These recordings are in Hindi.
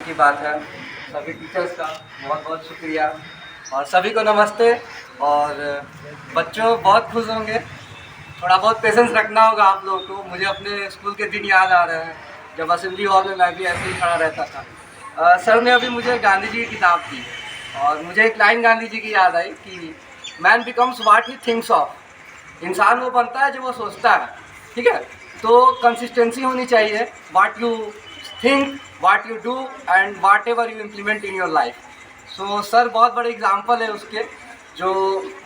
की बात है। सभी टीचर्स का बहुत बहुत शुक्रिया और सभी को नमस्ते। और बच्चों बहुत खुश होंगे, थोड़ा बहुत पेशेंस रखना होगा आप लोगों को। मुझे अपने स्कूल के दिन याद आ रहे हैं जब असेंबली हॉल में मैं भी ऐसे ही खड़ा रहता था। सर ने अभी मुझे गांधी जी की किताब दी और मुझे एक लाइन गांधी जी की याद आई कि man becomes what he thinks of. इंसान वो बनता है जो वो सोचता है, ठीक है। तो कंसिस्टेंसी होनी चाहिए, what you think, what you do and what ever you implement in your life. So sir बहुत बड़े एग्जाम्पल है उसके, जो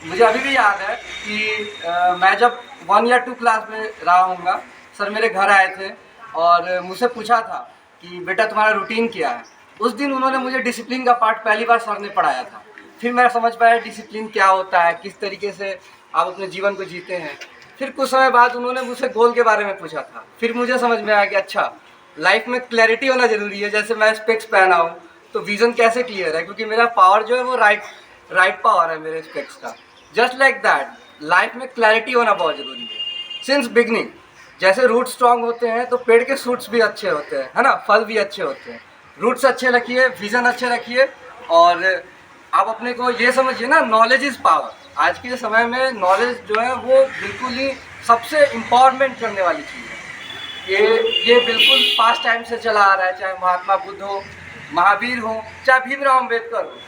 मुझे अभी भी याद है कि मैं जब 1 या 2 क्लास में रहा हूँगा, सर मेरे घर आए थे और मुझसे पूछा था कि बेटा तुम्हारा रूटीन क्या है। उस दिन उन्होंने मुझे डिसिप्लिन का पार्ट पहली बार सर ने पढ़ाया था। फिर मैं समझ पाया डिसिप्लिन क्या होता है, किस तरीके से आप अपने जीवन को जीते हैं। फिर कुछ समय बाद उन्होंने मुझसे गोल के बारे में पूछा था। फिर मुझे समझ में आया कि अच्छा, लाइफ में क्लैरिटी होना ज़रूरी है। जैसे मैं स्पेक्स पहना हूँ तो विज़न कैसे क्लियर है, क्योंकि मेरा पावर जो है वो राइट पावर है मेरे स्पेक्स का। जस्ट लाइक दैट लाइफ में क्लैरिटी होना बहुत ज़रूरी है सिंस बिगनिंग। जैसे रूट स्ट्रांग होते हैं तो पेड़ के सूट्स भी अच्छे होते हैं, है ना, फल भी अच्छे होते हैं। रूट्स अच्छे रखिए, विज़न अच्छे रखिए और आप अपने को ये समझिए ना, नॉलेज इज़ पावर। आज के समय में नॉलेज जो है वो बिल्कुल ही सबसे इम्पावरमेंट करने वाली चीज़ है। ये बिल्कुल पास्ट टाइम से चला आ रहा है, चाहे महात्मा बुद्ध हो, महावीर हो, चाहे भीमराव अम्बेडकर हो।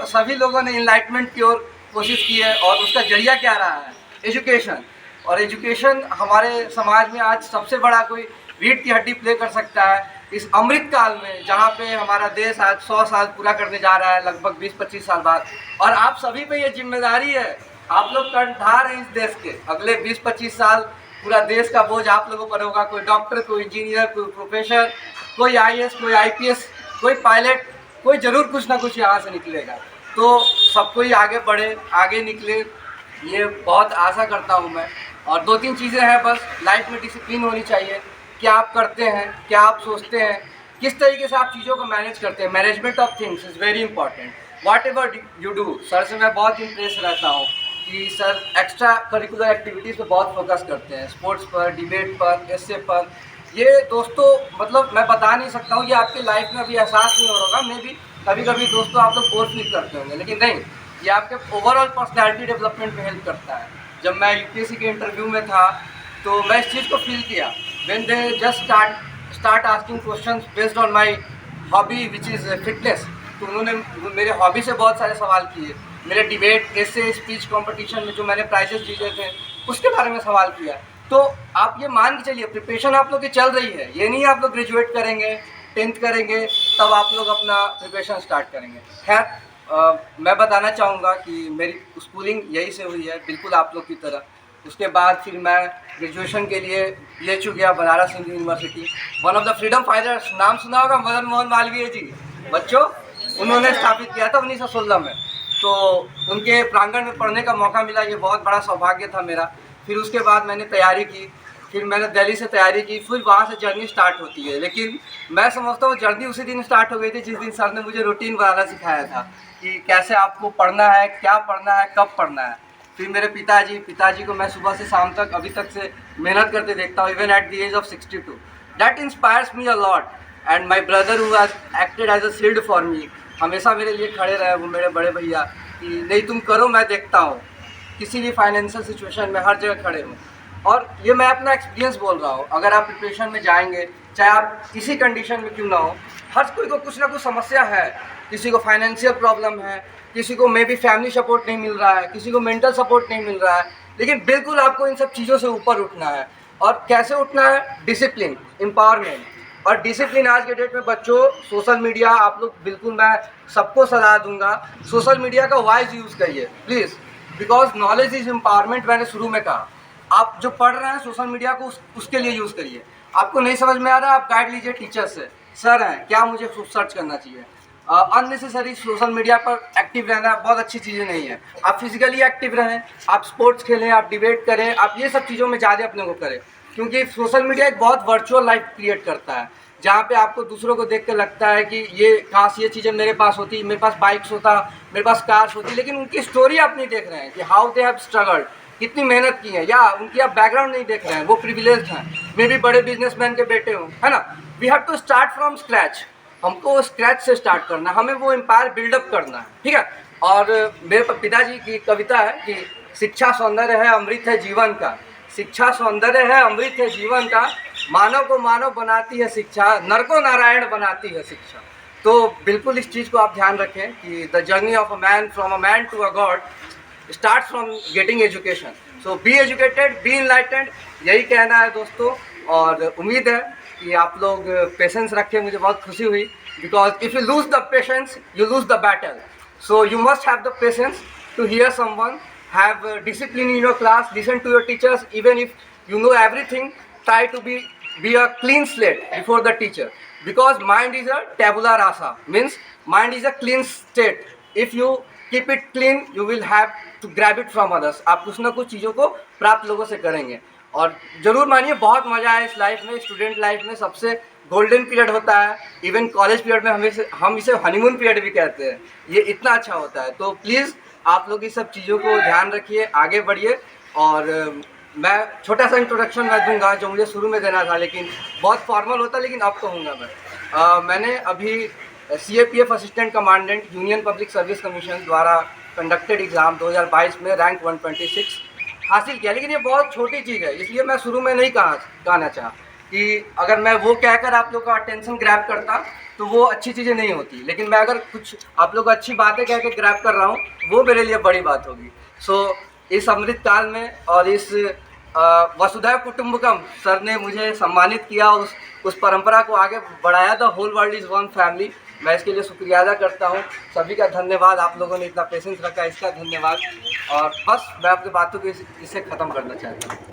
सभी लोगों ने इनलाइटमेंट की ओर कोशिश की है और उसका जरिया क्या रहा है, एजुकेशन। और एजुकेशन हमारे समाज में आज सबसे बड़ा कोई रीढ़ की हड्डी प्ले कर सकता है इस अमृत काल में, जहाँ पे हमारा देश आज 100 साल पूरा करने जा रहा है, लगभग 20-25 साल बाद। और आप सभी पे ये जिम्मेदारी है, आप लोग कर्णधार हैं इस देश के। अगले 20-25 साल पूरा देश का बोझ आप लोगों पर होगा। कोई डॉक्टर, कोई इंजीनियर, कोई प्रोफेसर, कोई आईएएस, कोई आईपीएस, कोई पायलट, कोई ज़रूर कुछ ना कुछ यहाँ से निकलेगा। तो सबको ही आगे बढ़े, आगे निकले, ये बहुत आशा करता हूँ मैं। और 2-3 चीज़ें हैं बस। लाइफ में डिसिप्लिन होनी चाहिए, क्या आप करते हैं, क्या आप सोचते हैं, किस तरीके से आप चीज़ों को मैनेज करते हैं। Management of things is very important. What ever you do. Sir से मैं बहुत इम्प्रेस रहता हूँ कि सर एक्स्ट्रा करिकुलर एक्टिविटीज़ पे बहुत फोकस करते हैं, स्पोर्ट्स पर, डिबेट पर, एस्से पर। ये दोस्तों मतलब मैं बता नहीं सकता हूँ, ये आपकी लाइफ में अभी एहसास नहीं हो रहा होगा। मे भी कभी कभी दोस्तों आप लोग बोर फील करते होंगे, लेकिन नहीं, ये आपके ओवरऑल पर्सनैलिटी डेवलपमेंट में हेल्प करता है। जब मैं यूपीएससी के इंटरव्यू में था तो मैं इस चीज़ को फील किया, when they just start asking questions based on my hobby which is fitness. तो उन्होंने मेरे हॉबी से बहुत सारे सवाल किए। मेरे डिबेट, एसे, स्पीच कंपटीशन में जो मैंने प्राइजेस जीते थे उसके बारे में सवाल किया। तो आप ये मान के चलिए प्रिपरेशन आप लोग की चल रही है। ये नहीं आप लोग ग्रेजुएट करेंगे, 10th करेंगे तब आप लोग अपना प्रिपरेशन स्टार्ट करेंगे। खैर मैं बताना चाहूँगा कि मेरी स्कूलिंग यही से हुई है, बिल्कुल आप लोग की तरह। उसके बाद फिर मैं ग्रेजुएशन के लिए BHU गया, Banaras Hindu university. One of the freedom fighters, नाम सुना होगा, मदन मोहन मालवीय जी बच्चों, उन्होंने स्थापित किया था 1916 में। तो उनके प्रांगण में पढ़ने का मौका मिला, ये बहुत बड़ा सौभाग्य था मेरा। फिर उसके बाद मैंने तैयारी की, फिर मैंने दिल्ली से तैयारी की, फिर वहाँ से जर्नी स्टार्ट होती है। लेकिन मैं समझता हूँ जर्नी उसी दिन स्टार्ट हो गई थी जिस दिन सर ने मुझे रूटीन बनाना सिखाया था कि कैसे आपको पढ़ना है, क्या पढ़ना है, कब पढ़ना है। फिर मेरे पिताजी को मैं सुबह से शाम तक अभी तक से मेहनत करते देखता हूँ, even at the age of 62। That inspires me a lot. And my brother who has acted as a shield for me, हमेशा मेरे लिए खड़े रहे वो मेरे बड़े भैया कि नहीं तुम करो, मैं देखता हूँ। किसी भी फाइनेंशियल सिचुएशन में हर जगह खड़े हों। और ये मैं अपना एक्सपीरियंस बोल रहा हूँ। अगर आप प्रिपरेशन में जाएंगे, चाहे आप किसी कंडीशन में क्यों ना हो, हर कोई को कुछ ना कुछ समस्या है। किसी को फाइनेंशियल प्रॉब्लम है, किसी को मे बी फैमिली सपोर्ट नहीं मिल रहा है, किसी को मेंटल सपोर्ट नहीं मिल रहा है। लेकिन बिल्कुल आपको इन सब चीज़ों से ऊपर उठना है। और कैसे उठना है? Discipline, empowerment. और डिसिप्लिन आज के डेट में बच्चों, सोशल मीडिया, आप लोग बिल्कुल, मैं सबको सलाह दूंगा सोशल मीडिया का वाइज यूज़ करिए please, because knowledge is empowerment. मैंने शुरू में कहा, आप जो पढ़ रहे हैं सोशल मीडिया को उसके लिए यूज़ करिए। आपको नहीं समझ में आ रहा है, आप गाइड लीजिए टीचर से, सर हैं क्या मुझे सर्च करना चाहिए। अननेसेसरी सोशल मीडिया पर एक्टिव रहना बहुत अच्छी चीज़ें नहीं है। आप फिजिकली एक्टिव रहें, आप स्पोर्ट्स खेलें, आप डिबेट करें, आप ये सब चीज़ों में ज़्यादा अपने को करें। क्योंकि सोशल मीडिया एक बहुत वर्चुअल लाइफ क्रिएट करता है, जहाँ पे आपको दूसरों को देख कर लगता है कि ये काश ये चीज़ें मेरे पास होती, मेरे पास बाइक्स होता, मेरे पास कार्स होती। लेकिन उनकी स्टोरी आप नहीं देख रहे हैं कि हाउ दे हैव स्ट्रगल्ड, कितनी मेहनत की है, या उनकी आप बैकग्राउंड नहीं देख रहे हैं। वो प्रिविलेज्ड हैं, मे बी बड़े बिजनेसमैन के बेटे हों, है ना। We have to start from scratch. हमको स्क्रैच से स्टार्ट करना है, हमें वो एम्पायर बिल्डअप करना है, ठीक है। और मेरे पिताजी की कविता है कि शिक्षा सौंदर्य है, अमृत है जीवन का। शिक्षा सौंदर्य है, अमृत है जीवन का। मानव को मानव बनाती है शिक्षा, नर को नारायण बनाती है शिक्षा। तो बिल्कुल इस चीज़ को आप ध्यान रखें कि the journey of a man from a man to a god start from getting education. So be educated, be enlightened, यही कहना है दोस्तों। और उम्मीद है कि आप लोग पेशेंस रखें। मुझे बहुत खुशी हुई, because if you lose the patience you lose the battle. So you must have the patience to hear someone, have discipline in your class, listen to your teachers, even if you know everything, try to be a clean slate before the teacher, because mind is a tabula rasa, means mind is a clean state. If you keep it clean you will have to grab it from others. आप कुछ ना कुछ चीज़ों को प्राप्त लोगों से करेंगे। और ज़रूर मानिए बहुत मज़ा आया इस लाइफ में, स्टूडेंट लाइफ में सबसे गोल्डन पीरियड होता है। इवन कॉलेज पीरियड में हम इसे हनीमून पीरियड भी कहते हैं, ये इतना अच्छा होता है। तो प्लीज़ आप लोग इस सब चीज़ों को ध्यान रखिए, आगे बढ़िए। और मैं छोटा सा इंट्रोडक्शन मैं दूंगा जो मुझे शुरू में देना था, लेकिन बहुत फॉर्मल होता, लेकिन अब कहूँगा मैं। मैंने अभी CAPF assistant commandant union public service commission द्वारा कंडक्टेड एग्ज़ाम 2022 में रैंक 126 हासिल किया। लेकिन ये बहुत छोटी चीज़ है, इसलिए मैं शुरू में नहीं कहना चाहा कि अगर मैं वो कहकर आप लोग का अटेंशन ग्रैब करता तो वो अच्छी चीज़ें नहीं होती। लेकिन मैं अगर कुछ आप लोग अच्छी बातें कह के ग्रैब कर रहा हूँ वो मेरे लिए बड़ी बात होगी। सो इस अमृत काल में और इस वसुधैव कुटुंबकम सर ने मुझे सम्मानित किया, उस परंपरा को आगे बढ़ाया। The whole world is one family, मैं इसके लिए शुक्रिया अदा करता हूँ। सभी का धन्यवाद, आप लोगों ने इतना पेशेंस रखा, इसका धन्यवाद। और बस मैं अपनी बातों को इससे ख़त्म करना चाहता हूँ।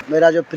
मेरा जो प्रिय